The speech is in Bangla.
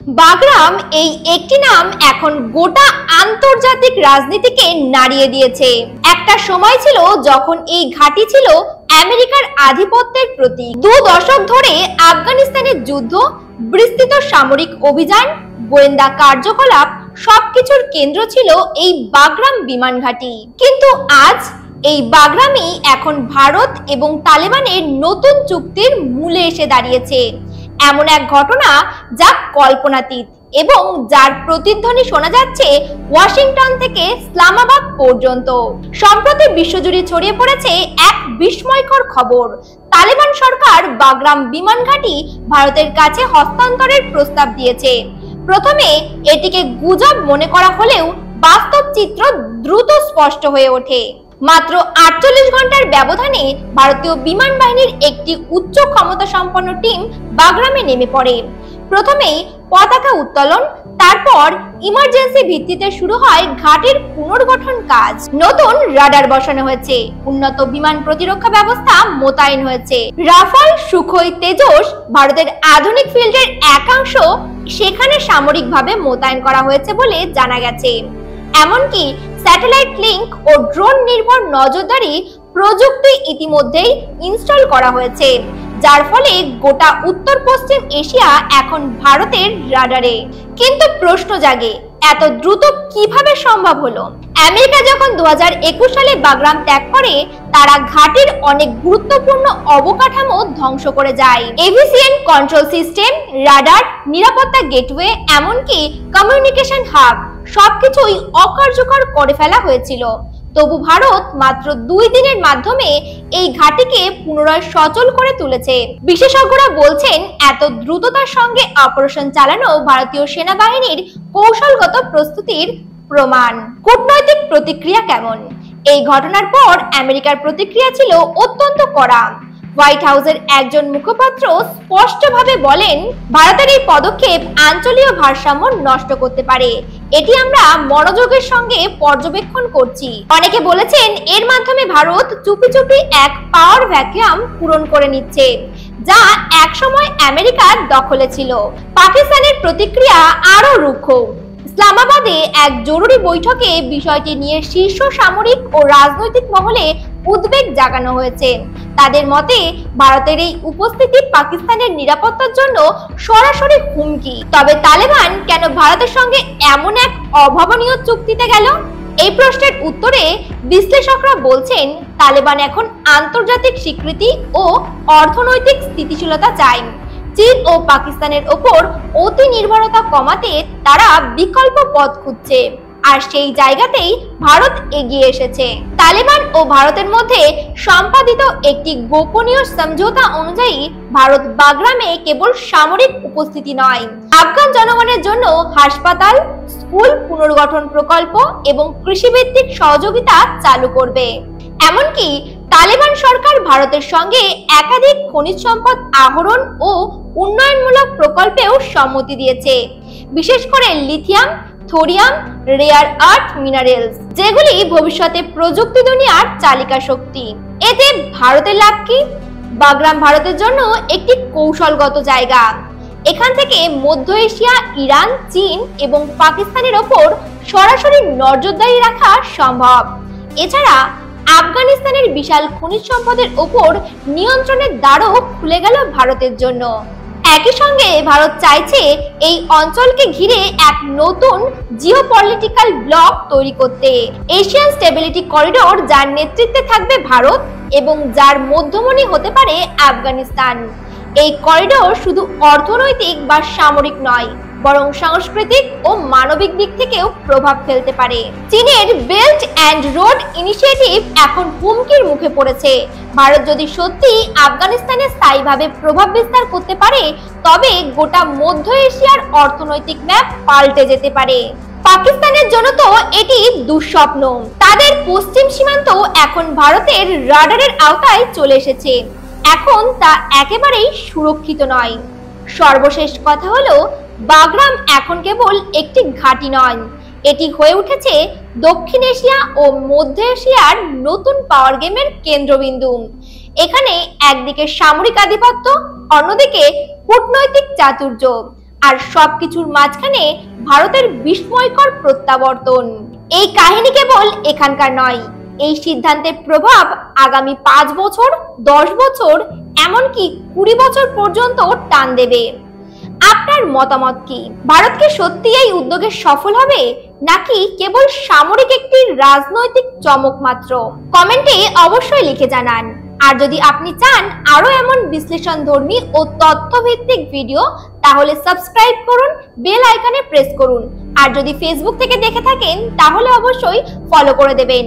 বাগরাম এই একটি নাম এখন গোটা আন্তর্জাতিক রাজনীতিকে নাড়িয়ে দিয়েছে। একটা সময় ছিল যখন এই ঘাঁটি ছিল আমেরিকার আধিপত্যের প্রতীক। 2 দশক ধরে আফগানিস্তানের যুদ্ধ, বিস্তৃত সামরিক অভিযান, গোয়েন্দা কার্যকলাপ সবকিছুর কেন্দ্র ছিল এই বাগরাম বিমান ঘাঁটি। কিন্তু আজ এই বাগরামই এখন ভারত এবং তালেবানের নতুন চুক্তির মূলে এসে দাঁড়িয়েছে। এমন এক ঘটনা যা কল্পনাতীত এবং যার প্রতিধ্বনি শোনা যাচ্ছে ওয়াশিংটন থেকে ইসলামাবাদ পর্যন্ত। সম্প্রতি বিশ্বজুড়ে ছড়িয়ে পড়েছে এক বিস্ময়কর খবর। তালেবান সরকার বাগরাম বিমান ঘাঁটি ভারতের কাছে হস্তান্তরের প্রস্তাব দিয়েছে। প্রথমে এটিকে গুজব মনে করা হলেও বাস্তব চিত্র দ্রুত স্পষ্ট হয়ে ওঠে। মাত্র 48 ঘন্টার ব্যবধানে ভারতীয় বিমান বাহিনীর একটি উচ্চ ক্ষমতা সম্পন্ন টিম বাগরামে নেমে পড়ে। প্রথমেই পতাকা উত্তোলন, তারপর ইমার্জেন্সি ভিত্তিতে শুরু হয় ঘাঁটির পুনর্গঠন কাজ। নতুন রাডার বসানো হয়েছে, উন্নত বিমান প্রতিরক্ষা ব্যবস্থা মোতায়েন হয়েছে। রাফাল, সুখোই, তেজস ভারতের আধুনিক ফিল্ডের একাংশ সেখানে সামরিকভাবে মোতায়েন করা হয়েছে বলে জানা গেছে। এমনকি স্যাটেলাইট লিংক ও ড্রোন নির্ভর নজরদারি প্রযুক্তি ইতিমধ্যেই ইনস্টল করা হয়েছে, যার ফলে গোটা উত্তর পশ্চিম এশিয়া এখন ভারতের রাডারে। কিন্তু প্রশ্ন জাগে, এত দ্রুত কিভাবে সম্ভব হলো? আমেরিকা যখন 2021 সালে বাগরাম ত্যাগ করে, তারা ঘাঁটির অনেক গুরুত্বপূর্ণ অবকাঠামো ধ্বংস করে যায়। এভিসিএন কন্ট্রোল সিস্টেম, রাডার, নিরাপত্তা গেটওয়ে, এমনকি কমিউনিকেশন হাব সবকিছুই অকার্যকর করে ফেলা হয়েছিল। তবু ভারত মাত্র 2 দিনের মাধ্যমে এই ঘাঁটিকে পুনরায় সচল করে তুলেছে। বিশেষজ্ঞরা বলছেন, এত দ্রুততার সঙ্গে অপারেশন চালানো ভারতীয় সেনাবাহিনীর কৌশলগত প্রস্তুতির প্রমাণ। কূটনৈতিক প্রতিক্রিয়া কেমন? এই ঘটনার পর আমেরিকার প্রতিক্রিয়া ছিল অত্যন্ত কড়া। হোয়াইট হাউসের একজন মুখপাত্র স্পষ্টভাবে বলেন, ভারতের এই পদক্ষেপ আঞ্চলিক ভারসাম্য নষ্ট করতে পারে। এটি আমরা মনোযোগের সঙ্গে পর্যবেক্ষণ করছি। অনেকে বলেছেন, এর মাধ্যমে ভারত চুপি চুপি এক পাওয়ার ভ্যাকুয়াম পূরণ করে নিচ্ছে, যা একসময় আমেরিকার দখলে ছিল। পাকিস্তানের প্রতিক্রিয়া আরো রুক্ষ। ইসলামাবাদে এক জরুরি বৈঠকে বিষয়টি নিয়ে শীর্ষ সামরিক ও রাজনৈতিক মহলে উদ্বেগ জাগানো হয়েছে। তাদের মতে, ভারতের এই উপস্থিতি পাকিস্তানের নিরাপত্তার জন্য সরাসরি হুমকি। তবে তালেবান কেন ভারতের সঙ্গে এমন এক অভাবনীয় চুক্তিতে গেল? এই প্রশ্নের উত্তরে বিশ্লেষকরা বলছেন, তালেবান এখন আন্তর্জাতিক স্বীকৃতি ও অর্থনৈতিক স্থিতিশীলতা চায়। চীন ও পাকিস্তানের ওপর অতি নির্ভরতা কমাতে তারা বিকল্প পথ খুঁজছে, আর সেই জায়গাতেই ভারত এগিয়ে এসেছে। তালেবান ও ভারতের মধ্যে সম্পাদিত একটি গোপনীয় সমঝোতা অনুযায়ী ভারত বাগরামে কেবল সামরিক উপস্থিতি নয়, আফগান জনগণের জন্য হাসপাতাল, স্কুল পুনর্গঠন প্রকল্প এবং কৃষিভিত্তিক সহযোগিতা চালু করবে। এমনকি তালেবান সরকার ভারতের সঙ্গে একাধিক খনিজ সম্পদ আহরণ ও উন্নয়নমূলক প্রকল্পেও সম্মতি দিয়েছে, বিশেষ করে lithium, thorium, rare earth minerals, যেগুলি ভবিষ্যতে প্রযুক্তি দুনিয়ার চালিকা শক্তি। এতে ভারতের লাভ কি? বাগরাম ভারতের জন্য একটি কৌশলগত জায়গা। এখান থেকে মধ্য এশিয়া, ইরান, চীন এবং পাকিস্তানের ওপর সরাসরি নজরদারি রাখা সম্ভব। এছাড়া আফগানিস্তানের বিশাল খনিজ সম্পদের ওপর নিয়ন্ত্রণের দ্বারও খুলে গেল ভারতের জন্য। একই সঙ্গে ভারত চাইছে এই অঞ্চলকে ঘিরে এক নতুন জিওপলিটিক্যাল ব্লক তৈরি করতে, এশিয়ান স্টেবিলিটি করিডোর, যার নেতৃত্বে থাকবে ভারত এবং যার মধ্যমণি হতে পারে আফগানিস্তান। এই করিডোর শুধু অর্থনৈতিক বা সামরিক নয়, বরং সাংস্কৃতিক ও মানবিক দিক থেকেও প্রভাব ফেলতে পারে। চীনের বেল্ট অ্যান্ড রোড ইনিশিয়েটিভ এখন হুমকির মুখে পড়েছে। ভারত যদি সত্যি আফগানিস্তানে স্থায়ীভাবে প্রভাব বিস্তার করতে পারে, তবে গোটা মধ্য এশিয়ার অর্থনৈতিক ম্যাপ পাল্টে যেতে পারে। পাকিস্তানের জন্য তো এটি দুঃস্বপ্ন। তাদের পশ্চিম সীমান্ত এখন ভারতের রাডারের আওতায় চলে এসেছে। এখন তা একেবারেই সুরক্ষিত নয়। সর্বশেষ কথা হলো, বাগরাম এখন কেবল একটি ঘাঁটি নয়, এটি হয়ে উঠেছে দক্ষিণ এশিয়া ও মধ্য এশিয়ার নতুন পাওয়ার গেমের কেন্দ্রবিন্দু। এখানে একদিকে সামরিক আধিপত্য, অন্যদিকে কূটনৈতিক চাতুর্য, আর সবকিছুর মাঝখানে ভারতের বিস্ময়কর প্রত্যাবর্তন। এই কাহিনী কেবল এখানকার নয়, এই সিদ্ধান্তের প্রভাব আগামী 5 বছর, 10 বছর, এমনকি 20 বছর পর্যন্ত টান দেবে। আপনার মতামত কি? ভারত কি সত্যি এই উদ্যোগে সফল হবে, নাকি কেবল সামরিক একটি রাজনৈতিক চমক মাত্র? কমেন্টে অবশ্যই লিখে জানান। আর যদি আপনি চান আরো এমন বিশ্লেষণধর্মী ও তথ্যভিত্তিক ভিডিও, তাহলে সাবস্ক্রাইব করুন, বেল আইকনে প্রেস করুন। আর যদি ফেসবুক থেকে দেখে থাকেন তাহলে অবশ্যই ফলো করে দেবেন।